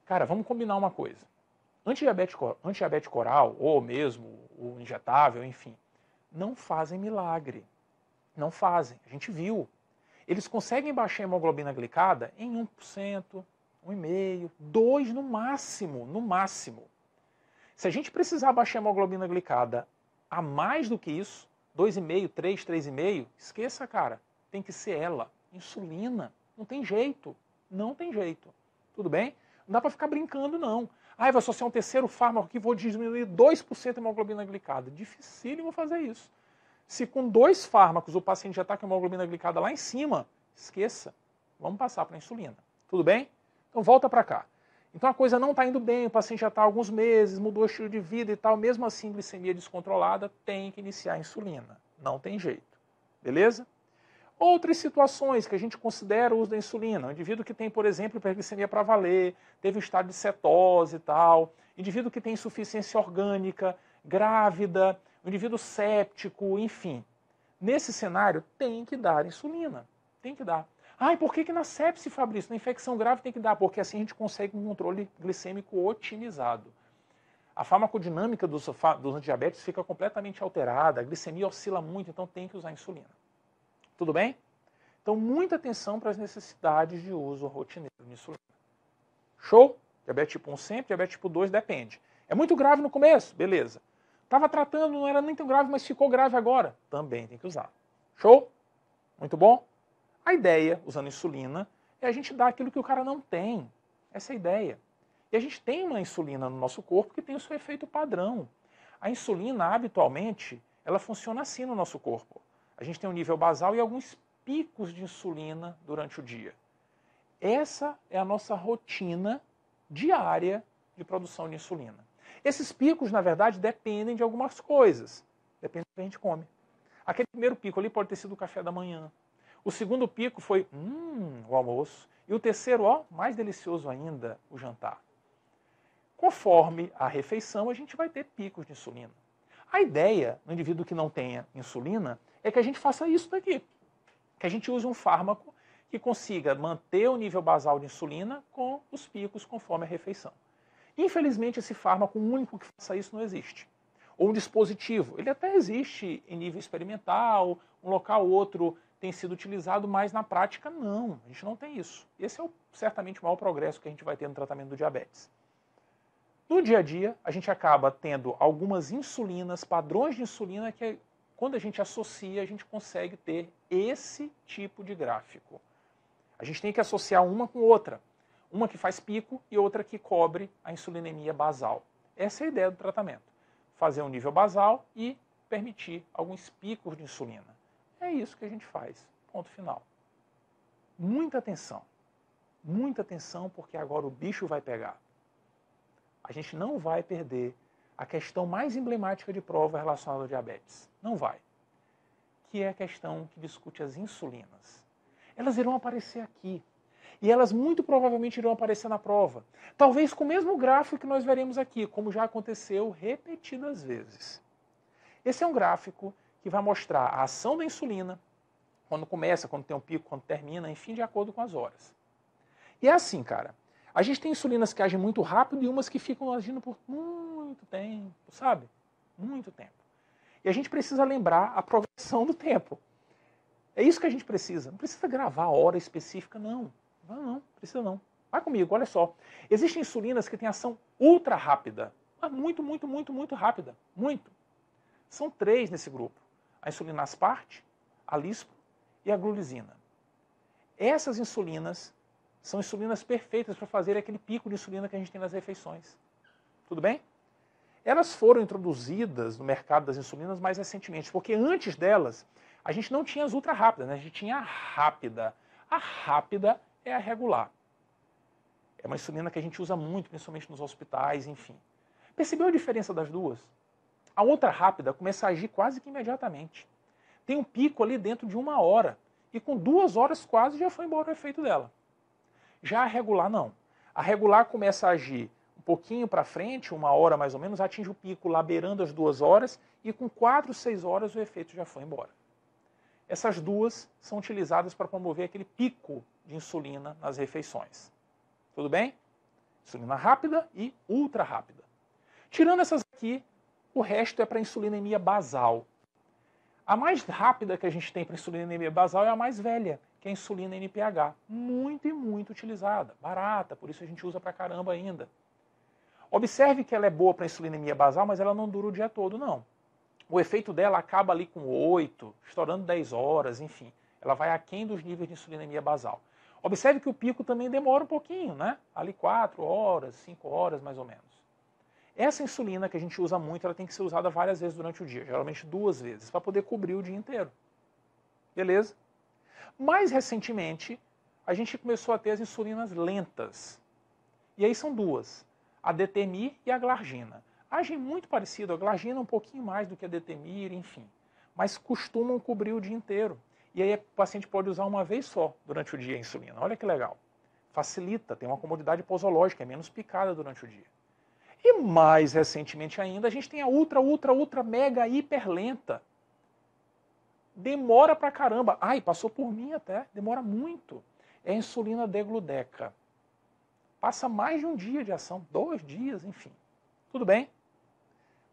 Cara, vamos combinar uma coisa. Antidiabético oral, ou mesmo o injetável, enfim, não fazem milagre. Não fazem, a gente viu. Eles conseguem baixar a hemoglobina glicada em 1%, 1,5%, 2% no máximo. Se a gente precisar baixar a hemoglobina glicada a mais do que isso, 2,5%, 3%, 3,5%, esqueça, cara. Tem que ser ela, insulina. Não tem jeito. Tudo bem? Não dá para ficar brincando, não. Ah, vai só ser um terceiro fármaco que vou diminuir 2% a hemoglobina glicada. Dificílimo fazer isso. Se com 2 fármacos o paciente já está com a hemoglobina glicada lá em cima, esqueça. Vamos passar para a insulina. Tudo bem? Então volta para cá. Então a coisa não está indo bem, o paciente já está há alguns meses, mudou o estilo de vida e tal, mesmo assim glicemia descontrolada, tem que iniciar a insulina. Não tem jeito. Beleza? Outras situações que a gente considera o uso da insulina. Um indivíduo que tem, por exemplo, hiperglicemia para valer, teve um estado de cetose e tal, indivíduo que tem insuficiência orgânica, grávida, um indivíduo séptico, enfim. Nesse cenário, tem que dar insulina. Tem que dar. Ah, e por que na sepse, Fabrício? Na infecção grave tem que dar? Porque assim a gente consegue um controle glicêmico otimizado. A farmacodinâmica dos antidiabéticos fica completamente alterada, a glicemia oscila muito, então tem que usar insulina. Tudo bem? Então, muita atenção para as necessidades de uso rotineiro de insulina. Show? Diabetes tipo 1 sempre, diabetes tipo 2 depende. É muito grave no começo? Beleza. Estava tratando, não era nem tão grave, mas ficou grave agora? Também tem que usar. Show? Muito bom? A ideia, usando insulina, é a gente dar aquilo que o cara não tem. Essa é a ideia. E a gente tem uma insulina no nosso corpo que tem o seu efeito padrão. A insulina, habitualmente, ela funciona assim no nosso corpo. A gente tem um nível basal e alguns picos de insulina durante o dia. Essa é a nossa rotina diária de produção de insulina. Esses picos, na verdade, dependem de algumas coisas. Depende do que a gente come. Aquele primeiro pico ali pode ter sido o café da manhã. O segundo pico foi o almoço. E o terceiro, mais delicioso ainda, o jantar. Conforme a refeição, a gente vai ter picos de insulina. A ideia, no indivíduo que não tenha insulina, é que a gente faça isso daqui. Que a gente use um fármaco que consiga manter o nível basal de insulina com os picos conforme a refeição. Infelizmente, esse fármaco único que faça isso não existe. Ou um dispositivo. Ele até existe em nível experimental, um local ou outro tem sido utilizado, mas na prática não. A gente não tem isso. Esse é certamente o maior progresso que a gente vai ter no tratamento do diabetes. No dia a dia, a gente acaba tendo algumas insulinas, padrões de insulina, que quando a gente associa, a gente consegue ter esse tipo de gráfico. A gente tem que associar uma com outra. Uma que faz pico e outra que cobre a insulinemia basal. Essa é a ideia do tratamento. Fazer um nível basal e permitir alguns picos de insulina. É isso que a gente faz. Ponto final. Muita atenção, porque agora o bicho vai pegar. A gente não vai perder a questão mais emblemática de prova relacionada ao diabetes. Não vai. Que é a questão que discute as insulinas. Elas irão aparecer aqui. E elas muito provavelmente irão aparecer na prova. Talvez com o mesmo gráfico que nós veremos aqui, como já aconteceu repetidas vezes. Esse é um gráfico que vai mostrar a ação da insulina, quando começa, quando tem um pico, quando termina, enfim, de acordo com as horas. E é assim, cara. A gente tem insulinas que agem muito rápido e umas que ficam agindo por muito tempo, sabe? Muito tempo. E a gente precisa lembrar a progressão do tempo. É isso que a gente precisa. Não precisa gravar a hora específica, não. Não precisa não. Vai comigo, olha só. Existem insulinas que têm ação ultra rápida. Mas muito rápida. Muito. São 3 nesse grupo. A insulina asparte, a lispro e a glulisina. Essas insulinas são insulinas perfeitas para fazer aquele pico de insulina que a gente tem nas refeições. Tudo bem? Elas foram introduzidas no mercado das insulinas mais recentemente, porque antes delas, a gente não tinha as ultra rápidas, né? A gente tinha a rápida. A rápida é a regular. É uma insulina que a gente usa muito, principalmente nos hospitais, enfim. Percebeu a diferença das duas? A ultra rápida começa a agir quase que imediatamente. Tem um pico ali dentro de 1 hora. E com 2 horas quase já foi embora o efeito dela. Já a regular não. A regular começa a agir um pouquinho para frente, 1 hora mais ou menos, atinge o pico lá beirando as 2 horas e com 4, 6 horas o efeito já foi embora. Essas duas são utilizadas para promover aquele pico de insulina nas refeições. Tudo bem? Insulina rápida e ultra rápida. Tirando essas aqui, o resto é para insulinemia basal. A mais rápida que a gente tem para insulinemia basal é a mais velha, que é a insulina NPH. Muito e muito utilizada, barata, por isso a gente usa pra caramba ainda. Observe que ela é boa para insulinemia basal, mas ela não dura o dia todo, não. O efeito dela acaba ali com 8, estourando 10 horas, enfim. Ela vai aquém dos níveis de insulinemia basal. Observe que o pico também demora um pouquinho, né? Ali 4 horas, 5 horas mais ou menos. Essa insulina que a gente usa muito, ela tem que ser usada várias vezes durante o dia, geralmente 2 vezes, para poder cobrir o dia inteiro. Beleza? Mais recentemente, a gente começou a ter as insulinas lentas. E aí são 2, a Detemir e a Glargina. Agem muito parecido, a Glargina um pouquinho mais do que a Detemir, enfim. Mas costumam cobrir o dia inteiro. E aí o paciente pode usar uma vez só durante o dia a insulina. Olha que legal. Facilita, tem uma comodidade posológica, é menos picada durante o dia. E mais recentemente ainda, a gente tem a ultra, mega, hiper lenta. Demora pra caramba. Ai, passou por mim até. Demora muito. É a insulina degludeca. Passa mais de um dia de ação, 2 dias, enfim. Tudo bem?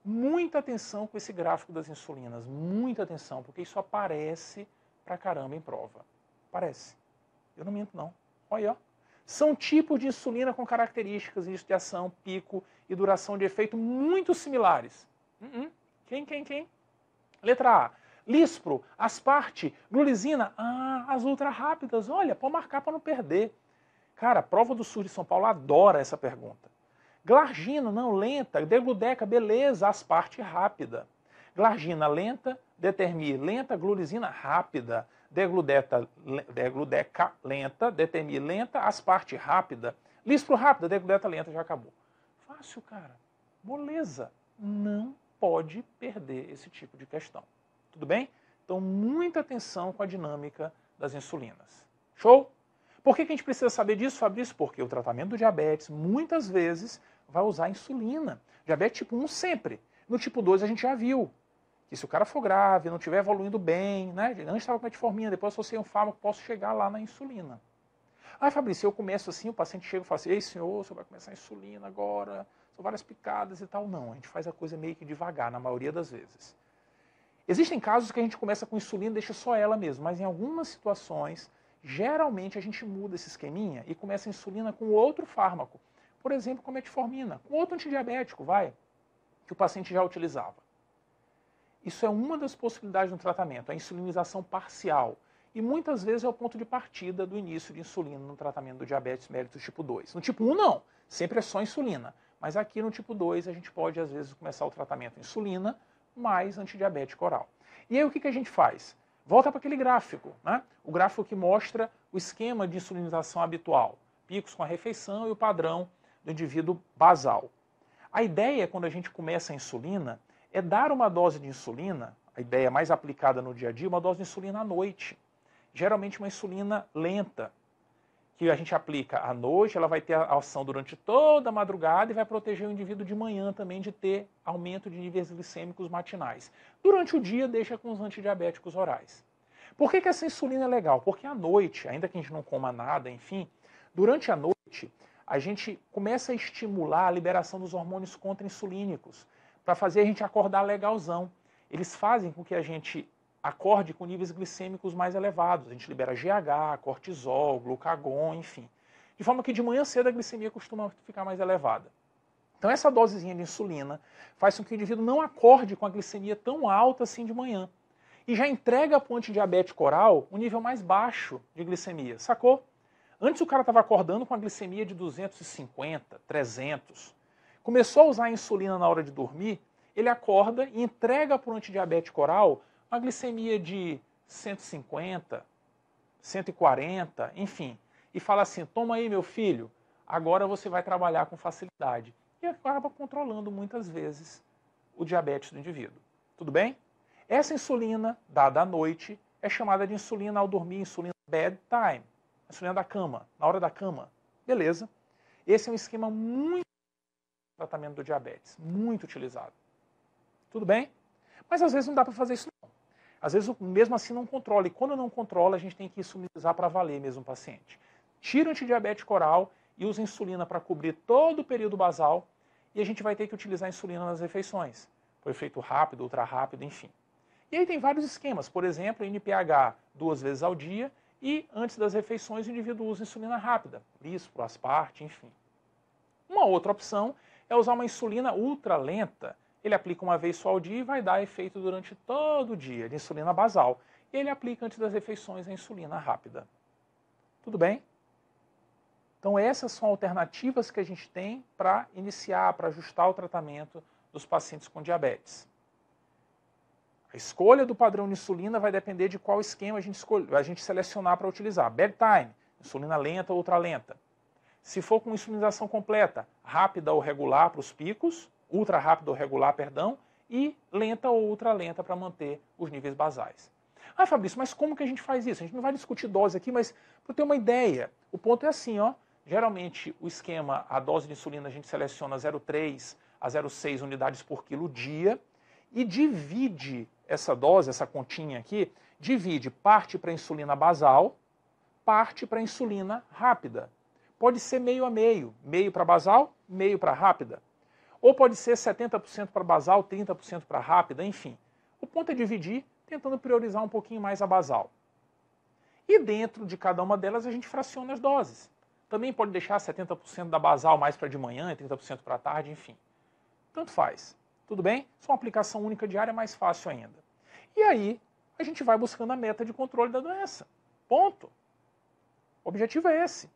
Muita atenção com esse gráfico das insulinas. Muita atenção, porque isso aparece pra caramba em prova. Aparece. Eu não minto, não. Olha aí, ó. São tipos de insulina com características de ação, pico e duração de efeito muito similares. Quem? Letra A. Lispro, asparte, glulisina. Ah, as ultra rápidas. Olha, pode marcar para não perder. Cara, a prova do SUS de São Paulo adora essa pergunta. Glargina, não, lenta. Degludeca, beleza, asparte rápida. Glargina, lenta. Determir, lenta. Glulisina, rápida. Degludeca, lenta. Determir, lenta. Asparte, rápida. Lispro, rápida. Degludeca, lenta, já acabou. Fácil, cara. Moleza. Não pode perder esse tipo de questão. Tudo bem? Então, muita atenção com a dinâmica das insulinas. Show? Por que a gente precisa saber disso, Fabrício? Porque o tratamento do diabetes, muitas vezes, vai usar insulina. Diabetes tipo 1 sempre. No tipo 2 a gente já viu que se o cara for grave, não estiver evoluindo bem, né? Antes estava com metformina, depois associei um fármaco, posso chegar lá na insulina. Ah, Fabrício, eu começo assim, o paciente chega e fala assim, ei senhor, você vai começar a insulina agora, são várias picadas e tal. Não, a gente faz a coisa meio que devagar, na maioria das vezes. Existem casos que a gente começa com insulina e deixa só ela mesmo, mas em algumas situações, geralmente a gente muda esse esqueminha e começa a insulina com outro fármaco. Por exemplo, com metformina, com outro antidiabético, que o paciente já utilizava. Isso é uma das possibilidades no tratamento, a insulinização parcial. E muitas vezes é o ponto de partida do início de insulina no tratamento do diabetes mellitus tipo 2. No tipo 1 não, sempre é só insulina. Mas aqui no tipo 2 a gente pode às vezes começar o tratamento insulina mais antidiabético oral. E aí o que a gente faz? Volta para aquele gráfico, né? O gráfico que mostra o esquema de insulinização habitual. Picos com a refeição e o padrão do indivíduo basal. A ideia, quando a gente começa a insulina, é dar uma dose de insulina, a ideia mais aplicada no dia a dia, uma dose de insulina à noite. Geralmente uma insulina lenta, que a gente aplica à noite, ela vai ter a ação durante toda a madrugada e vai proteger o indivíduo de manhã também de ter aumento de níveis glicêmicos matinais. Durante o dia, deixa com os antidiabéticos orais. Por que essa insulina é legal? Porque à noite, ainda que a gente não coma nada, enfim, durante a noite, a gente começa a estimular a liberação dos hormônios contra-insulínicos, para fazer a gente acordar legalzão. Eles fazem com que a gente acorde com níveis glicêmicos mais elevados. A gente libera GH, cortisol, glucagon, enfim. De forma que de manhã cedo a glicemia costuma ficar mais elevada. Então essa dosezinha de insulina faz com que o indivíduo não acorde com a glicemia tão alta assim de manhã. E já entrega para o antidiabético oral um nível mais baixo de glicemia, sacou? Antes o cara estava acordando com a glicemia de 250, 300. Começou a usar a insulina na hora de dormir, ele acorda e entrega para o antidiabético oral uma glicemia de 150, 140, enfim. E fala assim, toma aí meu filho, agora você vai trabalhar com facilidade. E acaba controlando muitas vezes o diabetes do indivíduo. Tudo bem? Essa insulina dada à noite é chamada de insulina ao dormir, insulina bedtime, insulina da cama, na hora da cama. Beleza? Esse é um esquema muito tratamento do diabetes, muito utilizado. Tudo bem? Mas às vezes não dá para fazer isso não. Às vezes mesmo assim não controla, e quando não controla a gente tem que insulinizar para valer mesmo o paciente. Tira o antidiabético oral e usa insulina para cobrir todo o período basal e a gente vai ter que utilizar a insulina nas refeições, por efeito rápido, ultra rápido, enfim. E aí tem vários esquemas, por exemplo, NPH 2 vezes ao dia e antes das refeições o indivíduo usa insulina rápida, Lispro, Asparte, enfim. Uma outra opção é usar uma insulina ultra lenta. Ele aplica uma vez só ao dia e vai dar efeito durante todo o dia, de insulina basal. E ele aplica antes das refeições a insulina rápida. Tudo bem? Então essas são alternativas que a gente tem para iniciar, para ajustar o tratamento dos pacientes com diabetes. A escolha do padrão de insulina vai depender de qual esquema a gente selecionar para utilizar. Bedtime, insulina lenta ou ultralenta. Se for com insulinização completa, rápida ou regular para os picos, ultra rápida ou regular, perdão, e lenta ou ultralenta para manter os níveis basais. Ah, Fabrício, mas como que a gente faz isso? A gente não vai discutir dose aqui, mas para ter uma ideia, o ponto é assim, ó. Geralmente o esquema, a dose de insulina a gente seleciona 0,3 a 0,6 unidades por quilo dia e divide essa dose, essa continha aqui, divide parte para insulina basal, parte para insulina rápida. Pode ser meio a meio, meio para basal, meio para rápida. Ou pode ser 70% para basal, 30% para rápida, enfim. O ponto é dividir, tentando priorizar um pouquinho mais a basal. E dentro de cada uma delas a gente fraciona as doses. Também pode deixar 70% da basal mais para de manhã e 30% para a tarde, enfim. Tanto faz. Tudo bem? Só uma aplicação única diária é mais fácil ainda. E aí, a gente vai buscando a meta de controle da doença. Ponto. O objetivo é esse.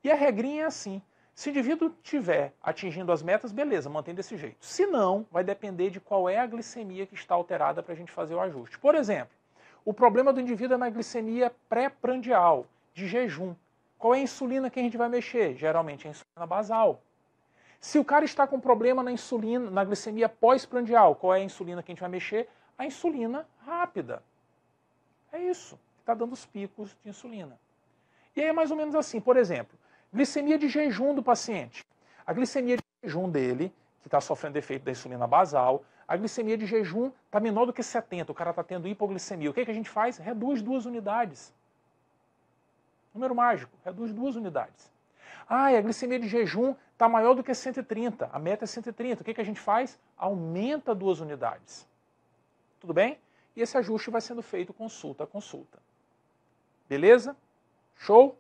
E a regrinha é assim. Se o indivíduo estiver atingindo as metas, beleza, mantém desse jeito. Se não, vai depender de qual é a glicemia que está alterada para a gente fazer o ajuste. Por exemplo, o problema do indivíduo é na glicemia pré-prandial, de jejum. Qual é a insulina que a gente vai mexer? Geralmente é a insulina basal. Se o cara está com problema na insulina, na glicemia pós-prandial, qual é a insulina que a gente vai mexer? A insulina rápida. É isso, está dando os picos de insulina. E aí é mais ou menos assim, por exemplo, glicemia de jejum do paciente. A glicemia de jejum dele, que está sofrendo efeito da insulina basal, a glicemia de jejum está menor do que 70, o cara está tendo hipoglicemia. O que a gente faz? Reduz 2 unidades. Número mágico, reduz 2 unidades. Ah, e a glicemia de jejum está maior do que 130, a meta é 130. O que a gente faz? Aumenta 2 unidades. Tudo bem? E esse ajuste vai sendo feito consulta a consulta. Beleza? Show?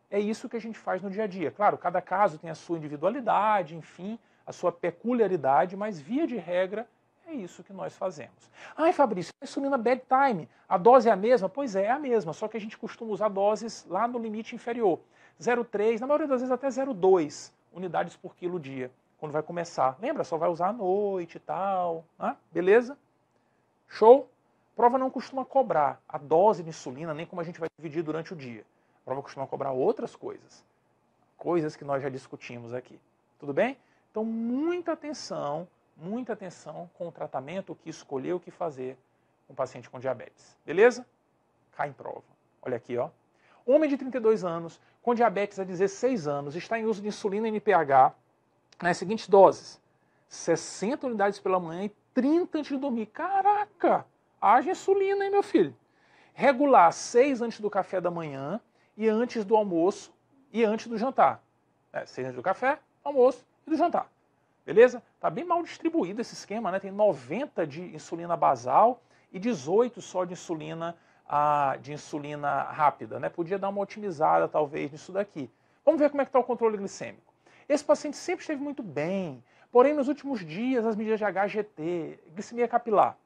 É isso que a gente faz no dia a dia. Claro, cada caso tem a sua individualidade, enfim, a sua peculiaridade, mas via de regra é isso que nós fazemos. Ai, Fabrício, a insulina bedtime, a dose é a mesma? Pois é a mesma, só que a gente costuma usar doses lá no limite inferior. 0,3, na maioria das vezes até 0,2 unidades por quilo dia, quando vai começar. Lembra? Só vai usar à noite e tal. Ah, beleza? Show? Prova não costuma cobrar a dose de insulina, nem como a gente vai dividir durante o dia. A prova costuma cobrar outras coisas. Coisas que nós já discutimos aqui. Tudo bem? Então, muita atenção com o tratamento, o que escolher, o que fazer com o paciente com diabetes. Beleza? Cai em prova. Olha aqui, ó. Homem de 32 anos, com diabetes há 16 anos, está em uso de insulina NPH nas seguintes doses. 60 unidades pela manhã e 30 antes de dormir. Caraca! Haja insulina, hein, meu filho? Regular 6 antes do café da manhã e antes do almoço e antes do jantar. 6 antes do café, almoço e do jantar. Beleza? Tá bem mal distribuído esse esquema, né? Tem 90 de insulina basal e 18 só de insulina rápida, né? Podia dar uma otimizada, talvez, nisso daqui. Vamos ver como é que está o controle glicêmico. Esse paciente sempre esteve muito bem, porém, nos últimos dias, as medidas de HGT, glicemia capilar,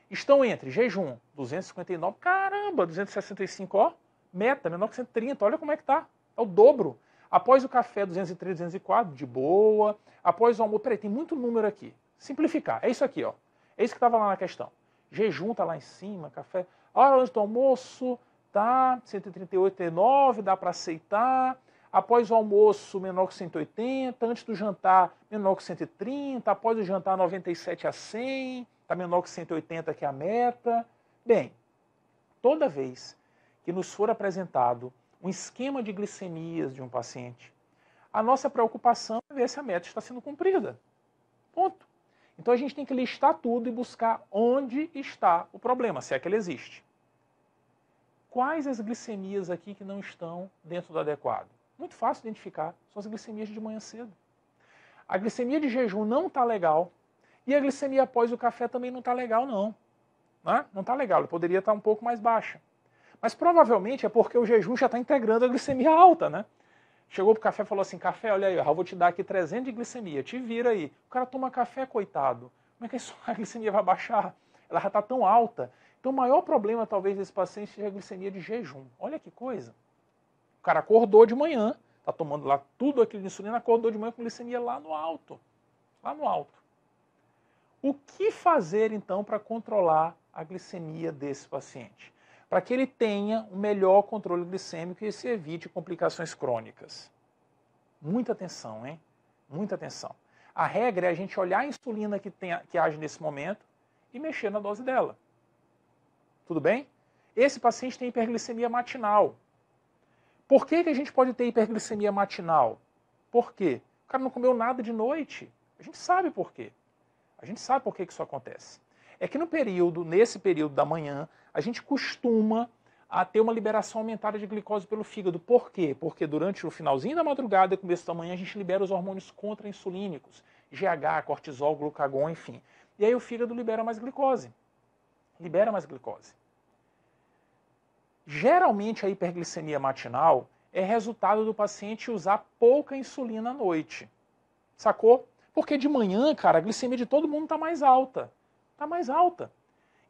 estão entre jejum, 259, caramba, 265, ó, meta, menor que 130, olha como é que tá, é o dobro. Após o café, 203, 204, de boa. Após o almoço, peraí, tem muito número aqui. Simplificar, é isso aqui, ó. É isso que estava lá na questão. Jejum tá lá em cima, café. Hora antes do almoço, tá, 138,9, dá para aceitar. Após o almoço, menor que 180. Antes do jantar, menor que 130. Após o jantar, 97 a 100. Tá menor que 180, que é a meta. Bem, toda vez que nos for apresentado um esquema de glicemias de um paciente, a nossa preocupação é ver se a meta está sendo cumprida. Ponto. Então a gente tem que listar tudo e buscar onde está o problema, se é que ele existe. Quais as glicemias aqui que não estão dentro do adequado? Muito fácil identificar, são as glicemias de manhã cedo. A glicemia de jejum não está legal e a glicemia após o café também não está legal, não. Não está legal, ela poderia estar um pouco mais baixa. Mas provavelmente é porque o jejum já está integrando a glicemia alta, né? Chegou pro café e falou assim, café, olha aí, eu vou te dar aqui 300 de glicemia, te vira aí. O cara toma café, coitado. Como é que a glicemia vai baixar? Ela já está tão alta. Então o maior problema talvez desse paciente seja a glicemia de jejum. Olha que coisa. O cara acordou de manhã, está tomando lá tudo aquilo de insulina, acordou de manhã com glicemia lá no alto. Lá no alto. O que fazer então para controlar a glicemia desse paciente? Para que ele tenha um melhor controle glicêmico e se evite complicações crônicas. Muita atenção, hein? Muita atenção. A regra é a gente olhar a insulina que age nesse momento e mexer na dose dela. Tudo bem? Esse paciente tem hiperglicemia matinal. Por que a gente pode ter hiperglicemia matinal? Por quê? O cara não comeu nada de noite. A gente sabe por quê. A gente sabe por que isso acontece. É que nesse período da manhã, a gente costuma a ter uma liberação aumentada de glicose pelo fígado. Por quê? Porque durante o finalzinho da madrugada e começo da manhã, a gente libera os hormônios contra-insulínicos, GH, cortisol, glucagon, enfim. E aí o fígado libera mais glicose. Libera mais glicose. Geralmente a hiperglicemia matinal é resultado do paciente usar pouca insulina à noite. Sacou? Porque de manhã, cara, a glicemia de todo mundo está mais alta. Está mais alta.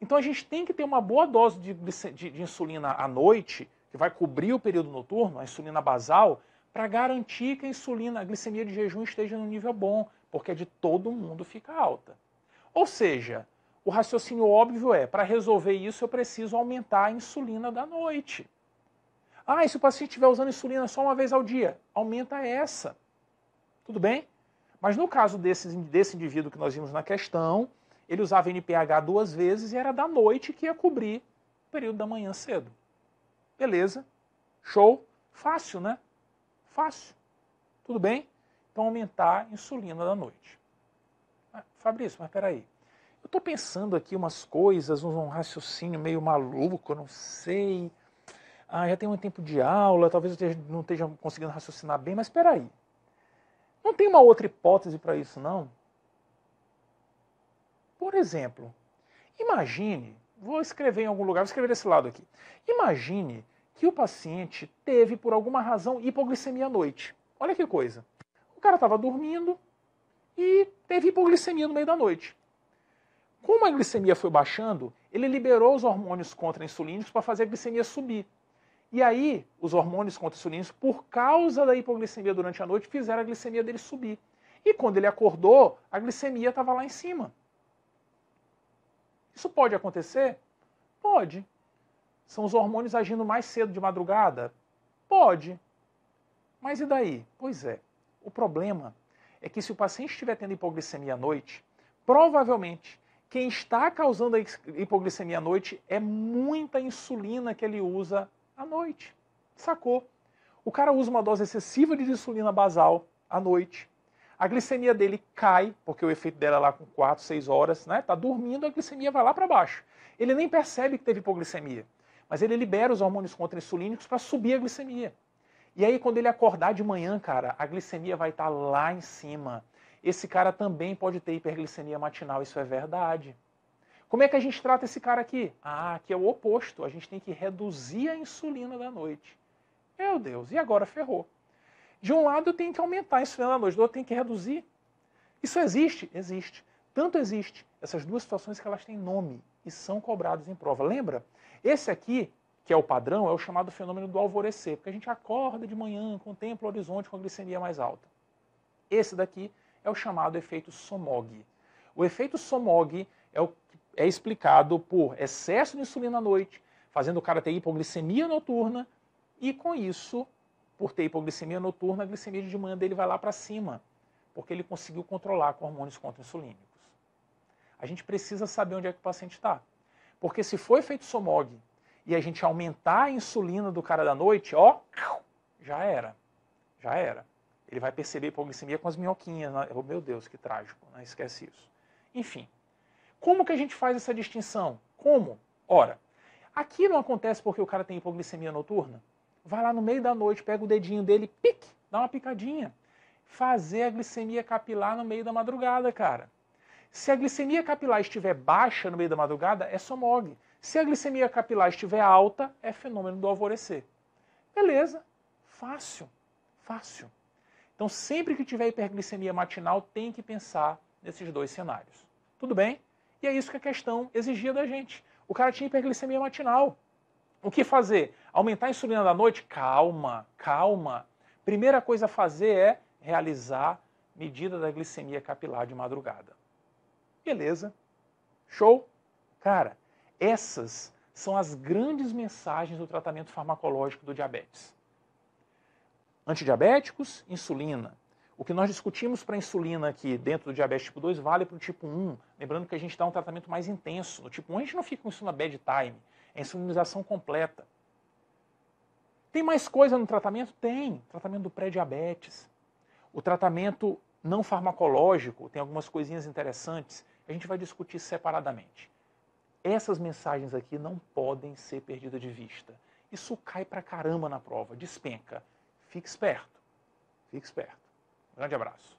Então a gente tem que ter uma boa dose de insulina à noite, que vai cobrir o período noturno, a insulina basal, para garantir que a glicemia de jejum esteja no nível bom, porque a de todo mundo fica alta. Ou seja, o raciocínio óbvio é, para resolver isso eu preciso aumentar a insulina da noite. Ah, e se o paciente estiver usando insulina só uma vez ao dia? Aumenta essa. Tudo bem? Mas no caso desse indivíduo que nós vimos na questão, ele usava NPH 2 vezes e era da noite que ia cobrir o período da manhã cedo. Beleza? Show? Fácil, né? Fácil. Tudo bem? Então aumentar a insulina da noite. Fabrício, mas peraí. Eu estou pensando aqui umas coisas, um raciocínio meio maluco, eu não sei. Já tem muito tempo de aula, talvez eu não esteja conseguindo raciocinar bem, mas peraí. Não tem uma outra hipótese para isso, não? Por exemplo, imagine, vou escrever em algum lugar, vou escrever desse lado aqui. Imagine que o paciente teve, por alguma razão, hipoglicemia à noite. Olha que coisa. O cara estava dormindo e teve hipoglicemia no meio da noite. Como a glicemia foi baixando, ele liberou os hormônios contra-insulínicos para fazer a glicemia subir. E aí, os hormônios contra-insulínicos, por causa da hipoglicemia durante a noite, fizeram a glicemia dele subir. E quando ele acordou, a glicemia estava lá em cima. Isso pode acontecer? Pode. São os hormônios agindo mais cedo de madrugada? Pode. Mas e daí? Pois é. O problema é que se o paciente estiver tendo hipoglicemia à noite, provavelmente quem está causando a hipoglicemia à noite é muita insulina que ele usa à noite. Sacou? O cara usa uma dose excessiva de insulina basal à noite. A glicemia dele cai, porque o efeito dela é lá com 4, 6 horas, né? Tá dormindo, a glicemia vai lá para baixo. Ele nem percebe que teve hipoglicemia, mas ele libera os hormônios contra-insulínicos para subir a glicemia. E aí, quando ele acordar de manhã, cara, a glicemia vai estar lá em cima. Esse cara também pode ter hiperglicemia matinal, isso é verdade. Como é que a gente trata esse cara aqui? Ah, aqui é o oposto. A gente tem que reduzir a insulina da noite. Meu Deus, e agora ferrou. De um lado eu tenho que aumentar a insulina da noite, do outro eu tenho que reduzir. Isso existe? Existe. Tanto existe. Essas duas situações que elas têm nome e são cobradas em prova. Lembra? Esse aqui, que é o padrão, é o chamado fenômeno do alvorecer, porque a gente acorda de manhã, contempla o horizonte com a glicemia mais alta. Esse daqui é o chamado efeito SOMOG. O efeito SOMOG é explicado por excesso de insulina à noite, fazendo o cara ter hipoglicemia noturna, e com isso, por ter hipoglicemia noturna, a glicemia de manhã dele vai lá para cima, porque ele conseguiu controlar com hormônios contra-insulínicos. A gente precisa saber onde é que o paciente está. Porque se for efeito SOMOG e a gente aumentar a insulina do cara da noite, ó, já era. Já era. Ele vai perceber hipoglicemia com as minhoquinhas. Né? Oh, meu Deus, que trágico, né? Esquece isso. Enfim, como que a gente faz essa distinção? Como? Ora, aqui não acontece porque o cara tem hipoglicemia noturna. Vai lá no meio da noite, pega o dedinho dele, pique, dá uma picadinha. Fazer a glicemia capilar no meio da madrugada, cara. Se a glicemia capilar estiver baixa no meio da madrugada, é SOMOG. Se a glicemia capilar estiver alta, é fenômeno do alvorecer. Beleza, fácil, fácil. Então, sempre que tiver hiperglicemia matinal, tem que pensar nesses dois cenários. Tudo bem? E é isso que a questão exigia da gente. O cara tinha hiperglicemia matinal. O que fazer? Aumentar a insulina da noite? Calma, calma. Primeira coisa a fazer é realizar medida da glicemia capilar de madrugada. Beleza. Show? Cara, essas são as grandes mensagens do tratamento farmacológico do diabetes. Antidiabéticos, insulina. O que nós discutimos para a insulina aqui dentro do diabetes tipo 2 vale para o tipo 1. Lembrando que a gente dá um tratamento mais intenso. No tipo 1 a gente não fica com insulina bedtime. É insulinização completa. Tem mais coisa no tratamento? Tem. Tratamento do pré-diabetes. O tratamento não farmacológico tem algumas coisinhas interessantes. A gente vai discutir separadamente. Essas mensagens aqui não podem ser perdidas de vista. Isso cai pra caramba na prova, despenca. Fique esperto. Fique esperto. Grande abraço.